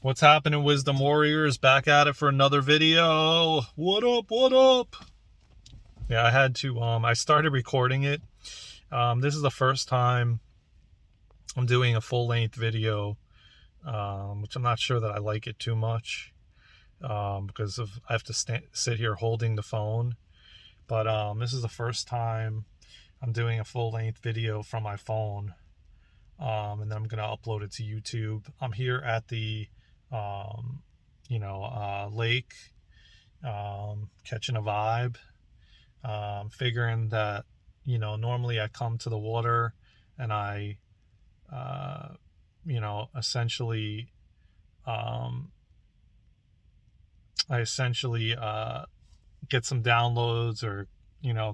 What's happening, Wisdom Warriors? Back at it for another video. What up? What up? Yeah, I had to. I started recording it. This is the first time I'm doing a full-length video, which I'm not sure that I like it too much, because I have to sit here holding the phone. But this is the first time I'm doing a full-length video from my phone, and then I'm gonna upload it to YouTube. I'm here at the lake, catching a vibe, figuring that, normally I come to the water and uh, essentially, um, get some downloads or,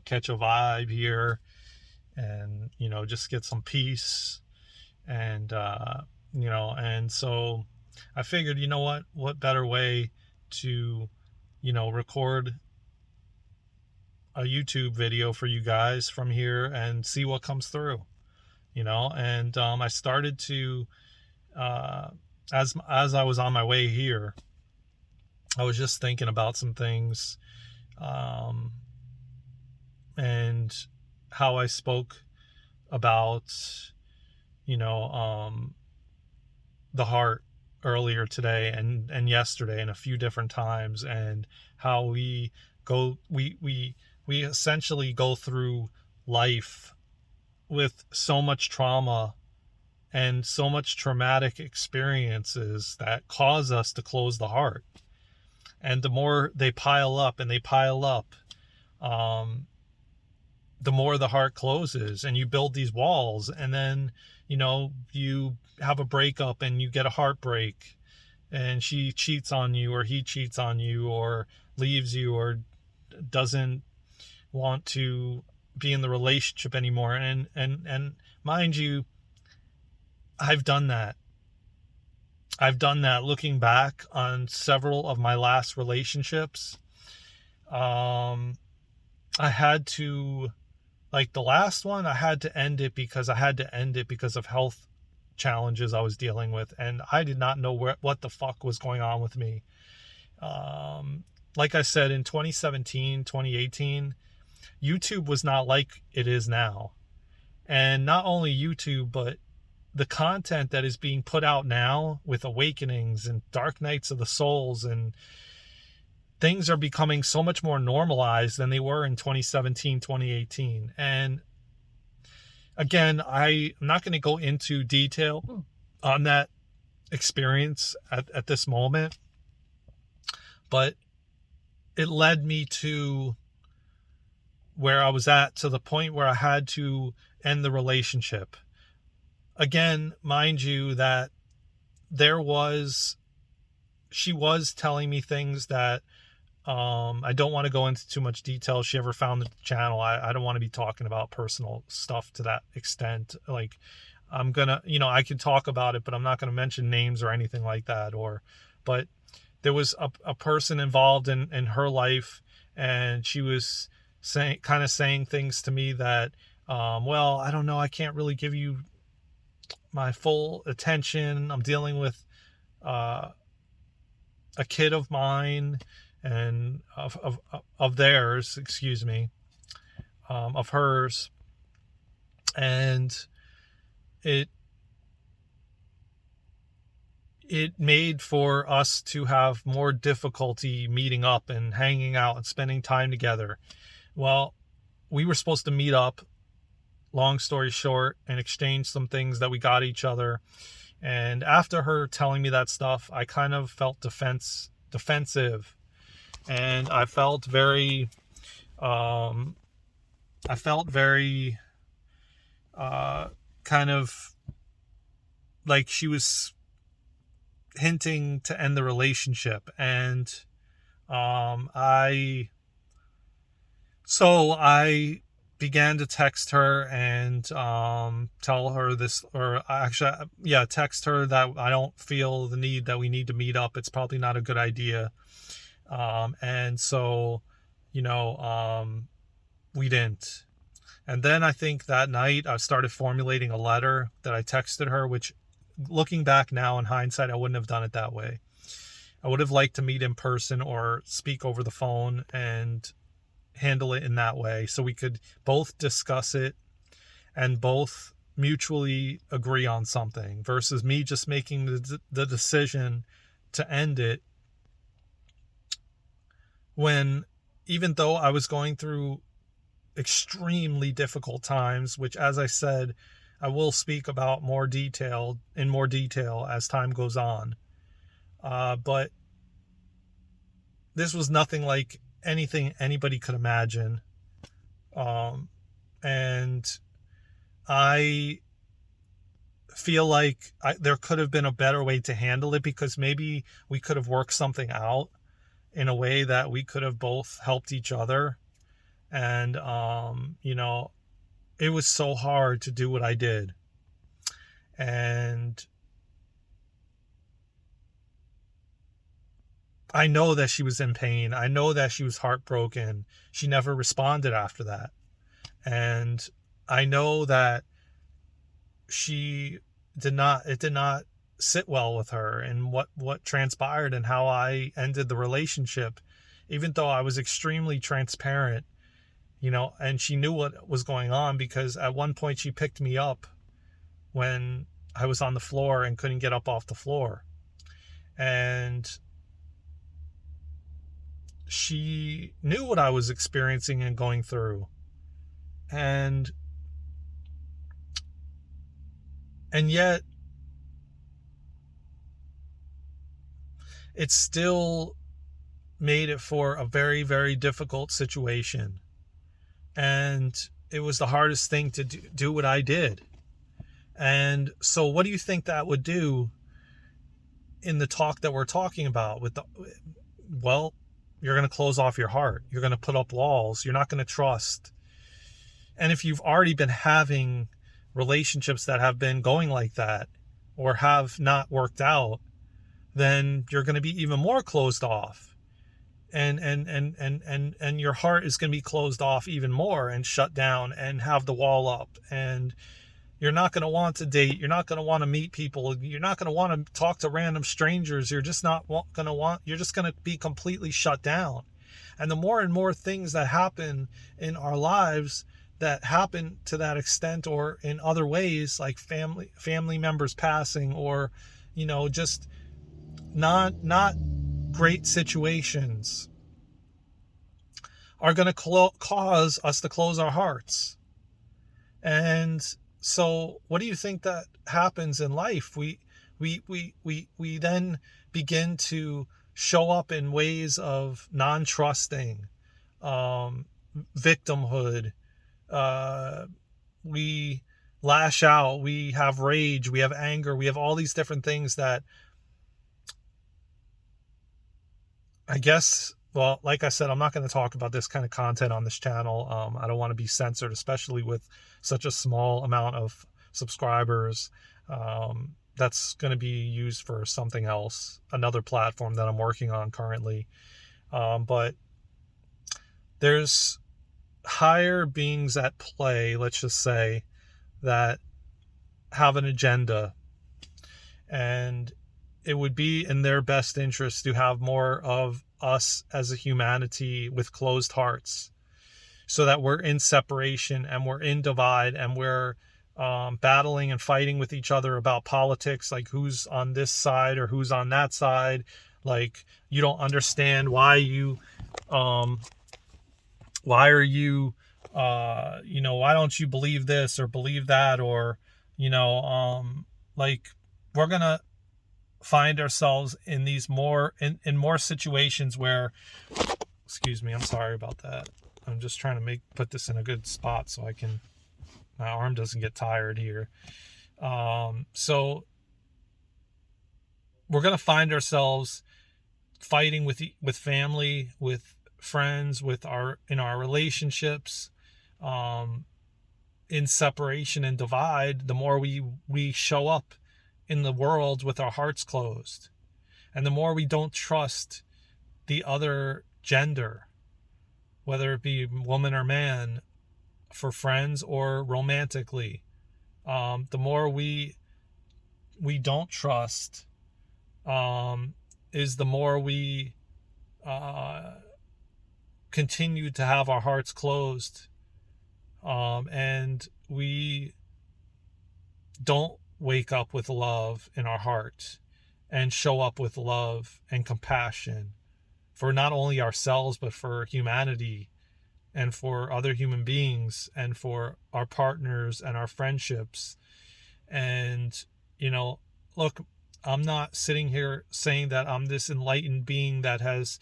catch a vibe here and, just get some peace. And, and so I figured, what better way to, record a YouTube video for you guys from here and see what comes through, and I started to, uh, as I was on my way here, I was just thinking about some things, um, and how I spoke about, you know, um, the heart earlier today and yesterday and a few different times, and how we essentially go through life with so much trauma and so much traumatic experiences that cause us to close the heart. And the more they pile up and they pile up, um, the more the heart closes, and you build these walls, and then, you have a breakup and you get a heartbreak, and she cheats on you, or he cheats on you, or leaves you, or doesn't want to be in the relationship anymore. And mind you, I've done that. Looking back on several of my last relationships. I had to, like the last one, I had to end it because of health challenges I was dealing with, and I did not know what the fuck was going on with me. Like I said, in 2017, 2018, YouTube was not like it is now. And not only YouTube, but the content that is being put out now with Awakenings and Dark Nights of the Souls, and things are becoming so much more normalized than they were in 2017, 2018. And again, I'm not going to go into detail on that experience at this moment, but it led me to where I was at, to the point where I had to end the relationship. Again, mind you, that she was telling me things that, I don't want to go into too much detail. She ever found the channel, I don't want to be talking about personal stuff to that extent. Like, I'm gonna, I can talk about it, but I'm not gonna mention names or anything like that. But there was a person involved in her life, and she was saying things to me that, well, I don't know, I can't really give you my full attention. I'm dealing with a kid of mine, and of theirs, excuse me, of hers, and it made for us to have more difficulty meeting up and hanging out and spending time together. Well, we were supposed to meet up, long story short, and exchange some things that we got each other. And after her telling me that stuff, I kind of felt defensive, and I felt very, kind of like she was hinting to end the relationship. And I began to text her and, tell her this, or actually, yeah, text her that I don't feel the need that we need to meet up. It's probably not a good idea. And so, we didn't. And then I think that night I started formulating a letter that I texted her, which looking back now in hindsight, I wouldn't have done it that way. I would have liked to meet in person or speak over the phone and handle it in that way, so we could both discuss it and both mutually agree on something, versus me just making the decision to end it, when, even though I was going through extremely difficult times, which, as I said, I will speak about in more detail as time goes on. But this was nothing like anything anybody could imagine. And I feel like there could have been a better way to handle it, because maybe we could have worked something out in a way that we could have both helped each other. And, it was so hard to do what I did. And I know that she was in pain. I know that she was heartbroken. She never responded after that. And I know that it did not sit well with her, and what transpired and how I ended the relationship, even though I was extremely transparent, and she knew what was going on, because at one point she picked me up when I was on the floor and couldn't get up off the floor. And she knew what I was experiencing and going through. And yet it still made it for a very, very difficult situation. And it was the hardest thing to do what I did. And so what do you think that would do in the talk that we're talking about? Well, you're going to close off your heart. You're going to put up walls. You're not going to trust. And if you've already been having relationships that have been going like that, or have not worked out, then you're going to be even more closed off. And your heart is going to be closed off even more and shut down and have the wall up. And you're not going to want to date. You're not going to want to meet people. You're not going to want to talk to random strangers. You're just not going to want, you're just going to be completely shut down. And the more and more things that happen in our lives that happen to that extent, or in other ways, like family members passing, or, just not great situations, are going to cause us to close our hearts. And so what do you think that happens in life? We then begin to show up in ways of non-trusting, victimhood. We lash out, we have rage, we have anger, we have all these different things that, I guess, well, like I said, I'm not going to talk about this kind of content on this channel. I don't want to be censored, especially with such a small amount of subscribers. That's going to be used for something else, another platform that I'm working on currently. But there's higher beings at play, let's just say, that have an agenda. And it would be in their best interest to have more of us as a humanity with closed hearts, so that we're in separation and we're in divide, and we're battling and fighting with each other about politics, like who's on this side or who's on that side. Like, you don't understand why are you why don't you believe this or believe that, or like, we're gonna find ourselves in these more situations where, excuse me, I'm sorry about that, I'm just trying to put this in a good spot so my arm doesn't get tired here. So we're gonna find ourselves fighting with family, with friends, in our relationships, in separation and divide, the more we show up in the world with our hearts closed, and the more we don't trust the other gender, whether it be woman or man, for friends or romantically, the more we we don't trust, is the more we continue to have our hearts closed, and we don't wake up with love in our heart and show up with love and compassion for not only ourselves, but for humanity and for other human beings and for our partners and our friendships. And, look, I'm not sitting here saying that I'm this enlightened being that has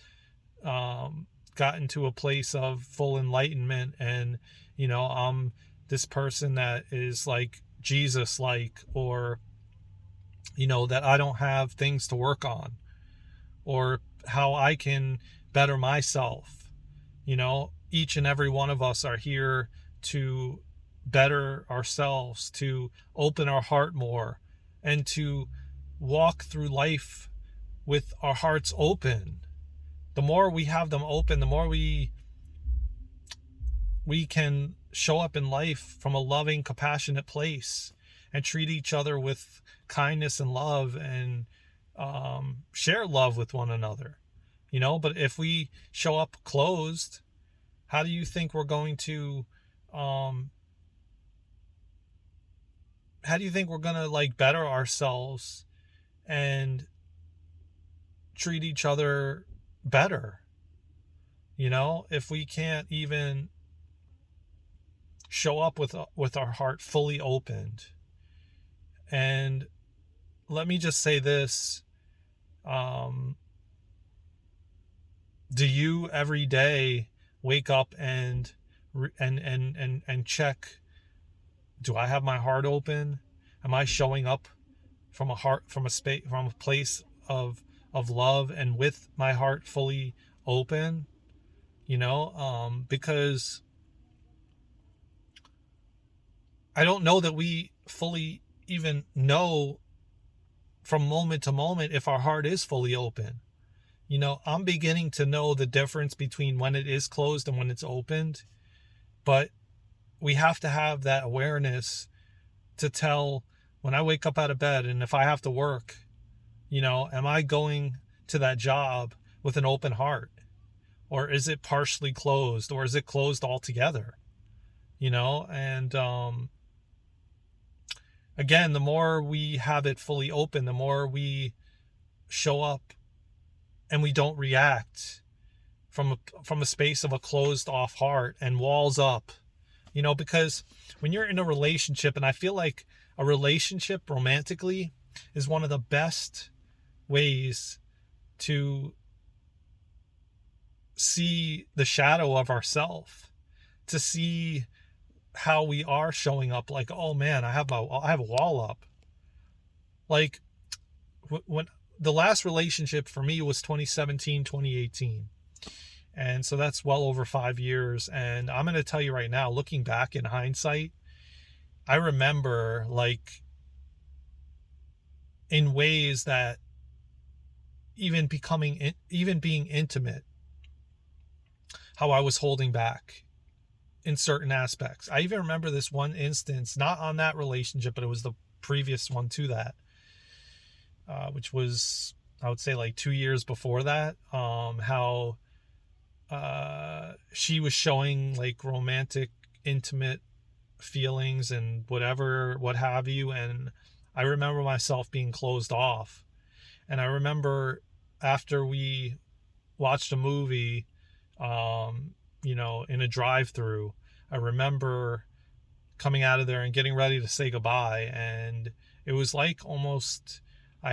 gotten to a place of full enlightenment, and, I'm this person that is like Jesus like, or, that I don't have things to work on, or how I can better myself. Each and every one of us are here to better ourselves, to open our heart more, and to walk through life with our hearts open. The more we have them open, the more we can show up in life from a loving, compassionate place and treat each other with kindness and love, and share love with one another. But if we show up closed, how do you think we're going to like better ourselves and treat each other better? If we can't even show up with our heart fully opened. And let me just say this, do you every day wake up and check, do I have my heart open? Am I showing up from a place of love and with my heart fully open? Because I don't know that we fully even know from moment to moment if our heart is fully open. I'm beginning to know the difference between when it is closed and when it's opened, but we have to have that awareness to tell, when I wake up out of bed and if I have to work, am I going to that job with an open heart, or is it partially closed, or is it closed altogether? And again, the more we have it fully open, the more we show up and we don't react from a space of a closed off heart and walls up. Because when you're in a relationship, and I feel like a relationship romantically is one of the best ways to see the shadow of ourself, to see how we are showing up. Like, oh man, I have a wall up. Like, when the last relationship for me was 2017, 2018. And so that's well over 5 years. And I'm going to tell you right now, looking back in hindsight, I remember, like, in ways that even being intimate, how I was holding back in certain aspects. I even remember this one instance, not on that relationship, but it was the previous one to that, which was, I would say, like 2 years before that, how she was showing like romantic, intimate feelings and what have you. And I remember myself being closed off. And I remember after we watched a movie, in a drive-through, I remember coming out of there and getting ready to say goodbye. And it was like almost, I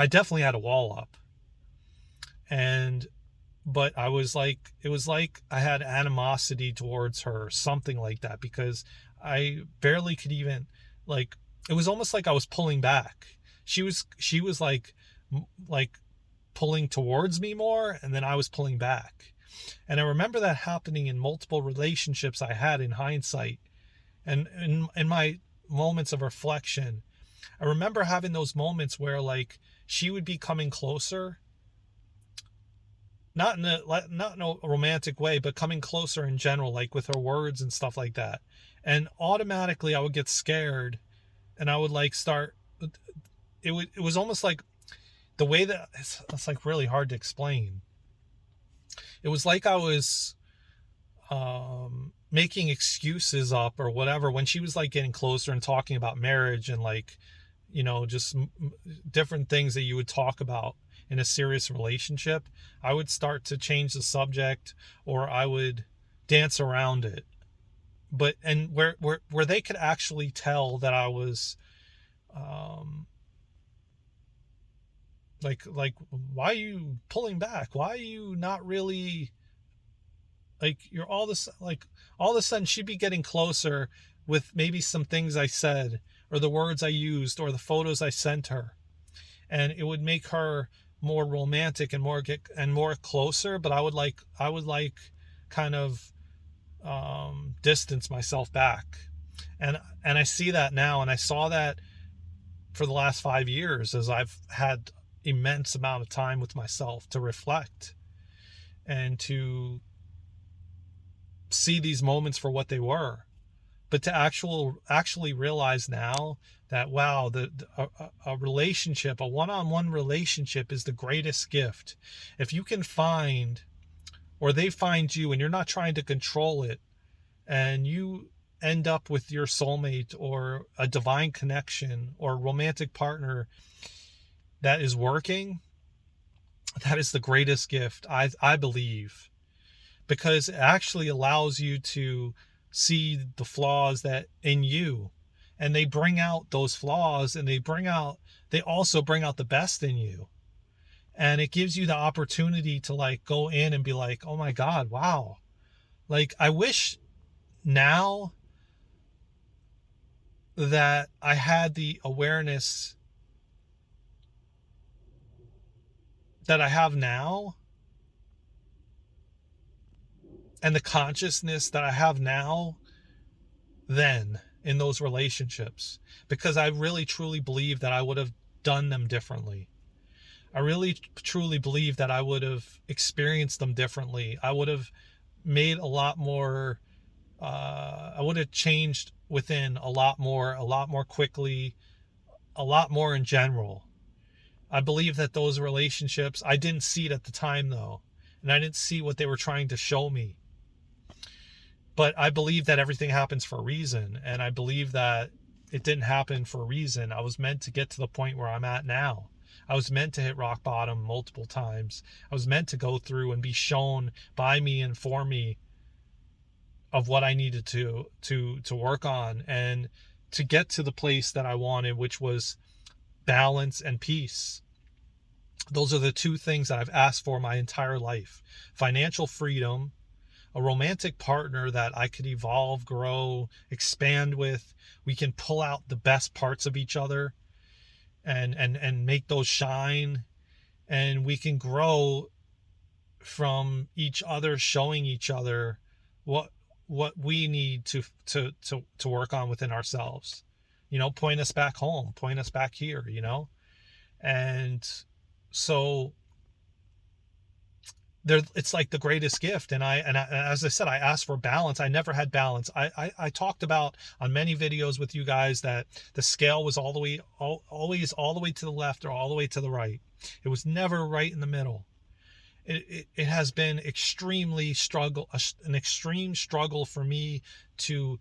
definitely had a wall up. But I was like, it was like I had animosity towards her, something like that, because I barely could even, like, it was almost like I was pulling back. She was like pulling towards me more, and then I was pulling back. And I remember that happening in multiple relationships I had in hindsight. And in my moments of reflection, I remember having those moments where, like, she would be coming closer, not in a romantic way, but coming closer in general, like with her words and stuff like that. And automatically I would get scared, and I would like start it was almost like the way that it's like really hard to explain. It was like I was making excuses up or whatever when she was like getting closer and talking about marriage and like, just different things that you would talk about in a serious relationship. I would start to change the subject, or I would dance around it. But and where they could actually tell that I was like, why are you pulling back? Why are you not really, like, you're all of a sudden she'd be getting closer with maybe some things I said or the words I used or the photos I sent her, and it would make her more romantic and more closer. But I would like kind of distance myself back, and I see that now, and I saw that for the last 5 years as I've had immense amount of time with myself to reflect and to see these moments for what they were, but to actually realize now that, wow, a relationship, a one-on-one relationship, is the greatest gift. If you can find, or they find you, and you're not trying to control it, and you end up with your soulmate or a divine connection or a romantic partner that is working, that is the greatest gift, I believe, because it actually allows you to see the flaws that in you, and they bring out those flaws, and they also bring out the best in you. And it gives you the opportunity to like go in and be like, oh my God, wow. Like, I wish now that I had the awareness that I have now, and the consciousness that I have now, then in those relationships, because I really truly believe that I would have done them differently. I really truly believe that I would have experienced them differently. I would have made a lot more, I would have changed within a lot more quickly, a lot more in general. I believe that those relationships, I didn't see it at the time though, and I didn't see what they were trying to show me. But I believe that everything happens for a reason, and I believe that it didn't happen for a reason. I was meant to get to the point where I'm at now. I was meant to hit rock bottom multiple times. I was meant to go through and be shown by me and for me of what I needed to work on, and to get to the place that I wanted, which was balance and peace. Those are the two things that I've asked for my entire life: financial freedom, a romantic partner that I could evolve, grow, expand with. We can pull out the best parts of each other and make those shine, and we can grow from each other, showing each other what we need to work on within ourselves. Point us back home, point us back here, and so there, it's like the greatest gift. And as I said, I asked for balance. I never had balance. I talked about on many videos with you guys that the scale was always all the way to the left or all the way to the right. It was never right in the middle. It has been an extreme struggle for me to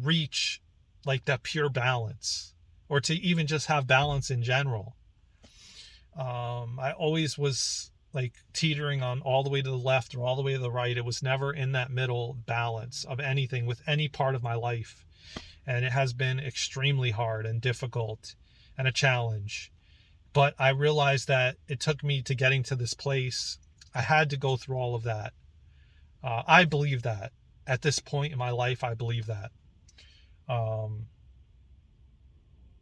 reach like that pure balance, or to even just have balance in general. I always was like teetering on all the way to the left or all the way to the right. It was never in that middle balance of anything with any part of my life. And it has been extremely hard and difficult and a challenge. But I realized that it took me to getting to this place. I had to go through all of that. I believe that at this point in my life, I believe that.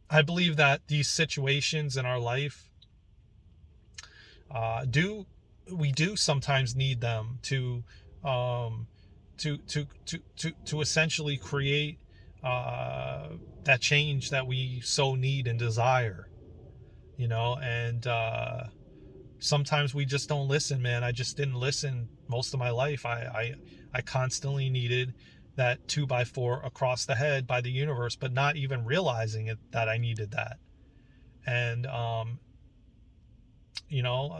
I believe that these situations in our life, we do sometimes need them to essentially create that change that we so need and desire, and sometimes we just don't listen, man. I just didn't listen most of my life. I constantly needed that 2x4 across the head by the universe, but not even realizing it, that I needed that. And,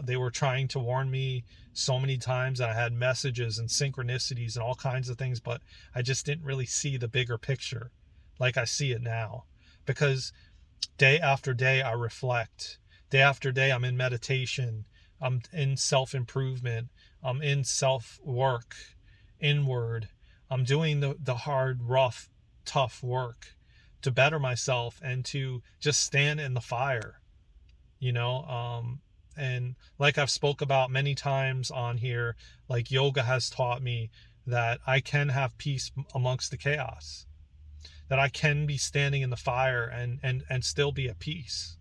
they were trying to warn me so many times, and I had messages and synchronicities and all kinds of things, but I just didn't really see the bigger picture like I see it now. Because day after day, I reflect. Day after day, I'm in meditation. I'm in self-improvement. I'm in self-work, inward. I'm doing the hard, rough, tough work to better myself and to just stand in the fire, and like I've spoke about many times on here, like yoga has taught me that I can have peace amongst the chaos, that I can be standing in the fire and still be at peace.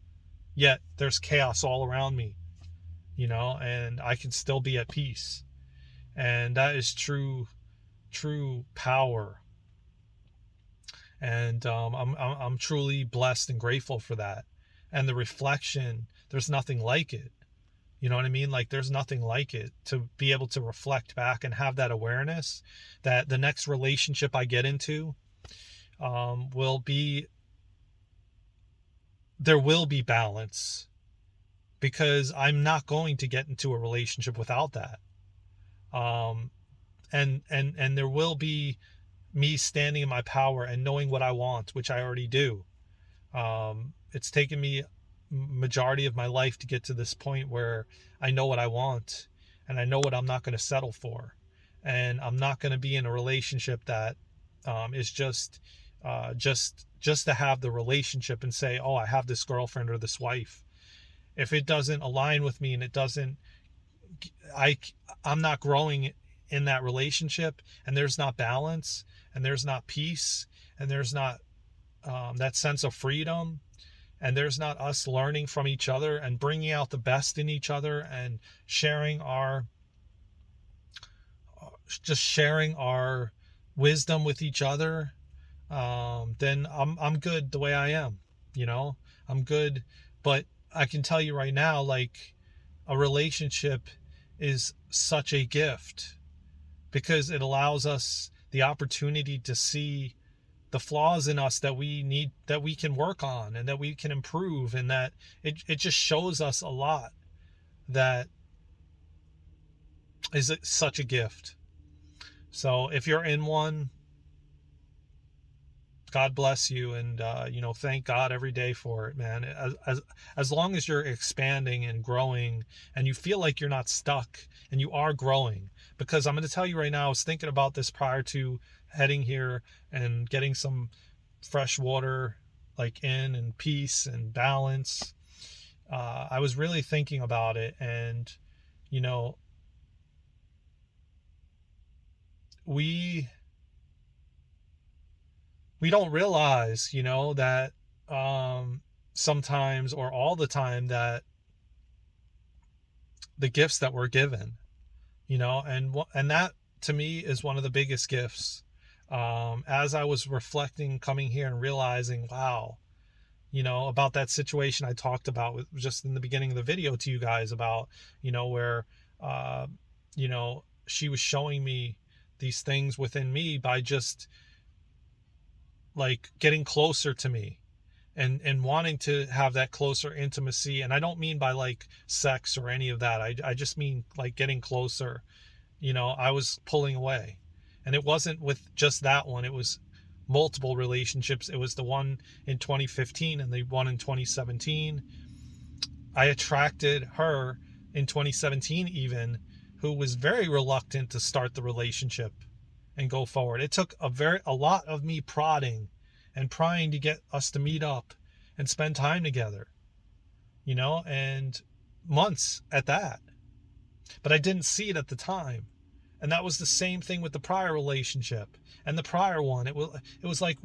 Yet there's chaos all around me, and I can still be at peace. And that is true power. And I'm truly blessed and grateful for that. And the reflection, there's nothing like it. You know what I mean? Like, there's nothing like it, to be able to reflect back and have that awareness that the next relationship I get into there will be balance, because I'm not going to get into a relationship without that. And there will be me standing in my power and knowing what I want, which I already do. It's taken me majority of my life to get to this point where I know what I want, and I know what I'm not going to settle for, and I'm not going to be in a relationship that is just to have the relationship and say, oh, I have this girlfriend or this wife. If it doesn't align with me and it doesn't, I'm not growing in that relationship, and there's not balance, and there's not peace, and there's not that sense of freedom, and there's not us learning from each other and bringing out the best in each other and sharing our wisdom with each other, then I'm good the way I am. I'm good. But I can tell you right now, like, a relationship is such a gift, because it allows us the opportunity to see the flaws in us that we need, that we can work on and that we can improve, and that it just shows us a lot that is such a gift. So if you're in one, God bless you, and thank God every day for it, man. As long as you're expanding and growing, and you feel like you're not stuck and you are growing. Because I'm going to tell you right now, I was thinking about this prior to heading here and getting some fresh water, like, in, and peace and balance. I was really thinking about it, and we don't realize, that sometimes, or all the time, that the gifts that we're given, and that to me is one of the biggest gifts. As I was reflecting, coming here and realizing, wow, about that situation I talked about just in the beginning of the video to you guys about, where, she was showing me these things within me by just, like, getting closer to me and wanting to have that closer intimacy. And I don't mean by, like, sex or any of that. I just mean, like, getting closer. I was pulling away, and it wasn't with just that one. It was multiple relationships. It was the one in 2015 and the one in 2017. I attracted her in 2017 even, who was very reluctant to start the relationship and go forward. It took a lot of me prodding and prying to get us to meet up and spend time together, and months at that. But I didn't see it at the time. And that was the same thing with the prior relationship and the prior one. It was like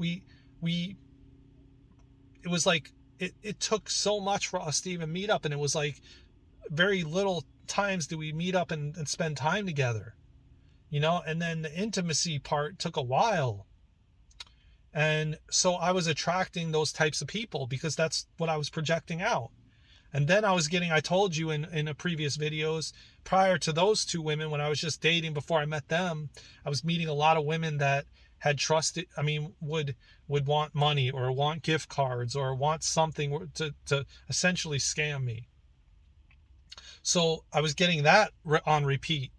it took so much for us to even meet up, and it was like very little times do we meet up and spend time together, and then the intimacy part took a while. And so I was attracting those types of people because that's what I was projecting out. And then I told you in a previous videos, prior to those two women, when I was just dating before I met them, I was meeting a lot of women that had trusted, I mean, would want money or want gift cards or want something to essentially scam me. So I was getting that on repeat.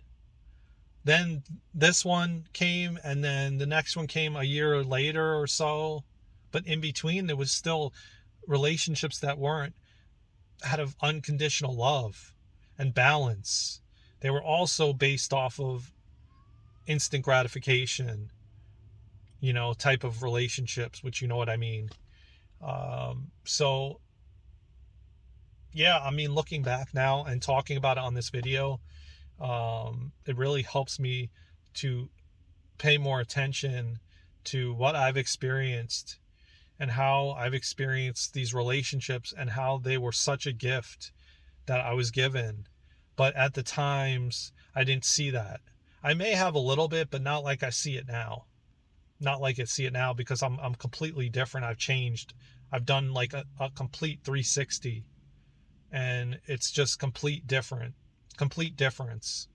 Then this one came, and then the next one came a year later or so. But in between, there was still relationships that weren't out of unconditional love and balance. They were also based off of instant gratification, type of relationships, which you know what I mean. So yeah, I mean, looking back now and talking about it on this video, it really helps me to pay more attention to what I've experienced and how I've experienced these relationships and how they were such a gift that I was given. But at the times, I didn't see that. I may have a little bit, but not like I see it now. Not like I see it now, because I'm completely different. I've changed. I've done like a complete 360, and it's just complete difference.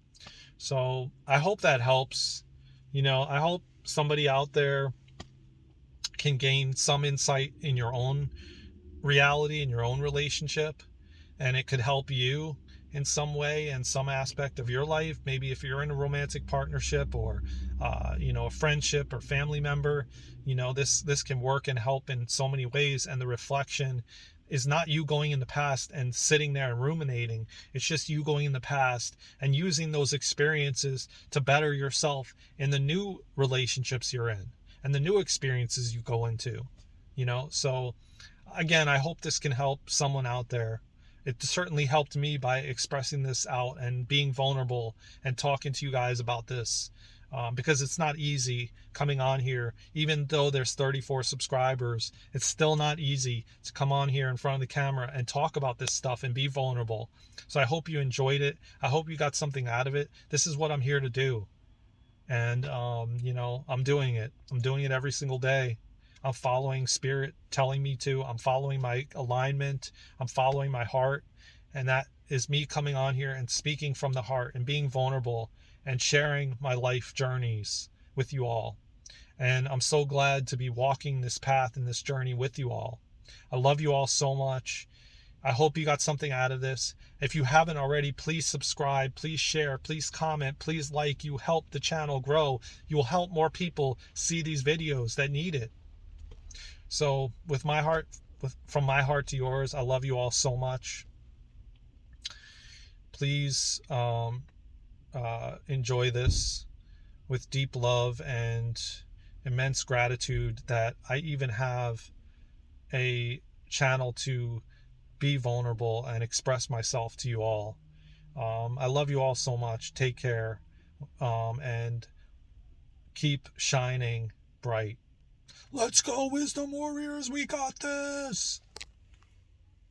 So I hope that helps. I hope somebody out there can gain some insight in your own reality, in your own relationship, and it could help you in some way, in some aspect of your life. Maybe if you're in a romantic partnership, or a friendship or family member, this can work and help in so many ways. And the reflection is not you going in the past and sitting there and ruminating. It's just you going in the past and using those experiences to better yourself in the new relationships you're in and the new experiences you go into. So again, I hope this can help someone out there. It certainly helped me by expressing this out and being vulnerable and talking to you guys about this, because it's not easy coming on here. Even though there's 34 subscribers, it's still not easy to come on here in front of the camera and talk about this stuff and be vulnerable. So I hope you enjoyed it. I hope you got something out of it. This is what I'm here to do. And, I'm doing it. I'm doing it every single day. I'm following spirit telling me to. I'm following my alignment. I'm following my heart. And that is me coming on here and speaking from the heart and being vulnerable and sharing my life journeys with you all. And I'm so glad to be walking this path and this journey with you all. I love you all so much. I hope you got something out of this. If you haven't already, please subscribe, please share, please comment, please like. You help the channel grow. You will help more people see these videos that need it. So from my heart to yours, I love you all so much. Please enjoy this with deep love and immense gratitude that I even have a channel to be vulnerable and express myself to you all. I love you all so much. Take care, and keep shining bright. Let's go, Wisdom Warriors. We got this.